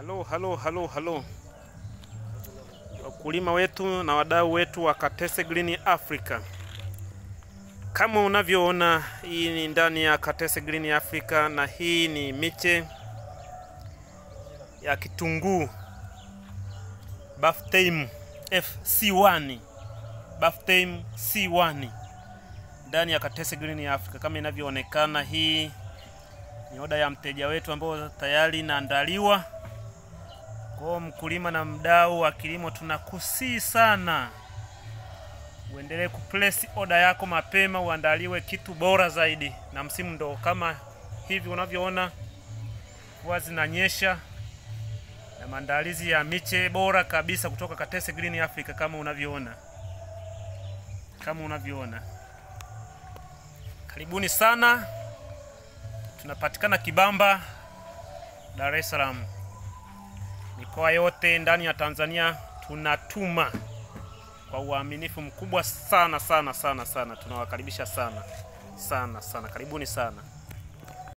Halo. Wakulima wetu na wadau wetu wa Katese Green Africa. Kama unavyoona, hii ni ndani ya Katese Green Africa na hii ni miche ya kitunguu Baftam FC1. Baftam C1 ndani ya Katese Green Africa. Kama inavyoonekana, hii ni oda ya mteja wetu ambao tayari inaandaliwa. Kwa mkulima na mdau wa kilimo, tunakusii sana uendelee kuplace order yako mapema, uandaliwe kitu bora zaidi. Na msimu ndo kama hivi unavyoona, mvua zinanyesha na maandalizi ya miche bora kabisa kutoka Katese Green Africa kama unavyoona. Karibuni sana. Tunapatikana Kibamba, Dar es Salaam. Mikoa yote ndani ya Tanzania tunatuma kwa uaminifu mkubwa sana. Tunawakaribisha sana. Karibuni sana.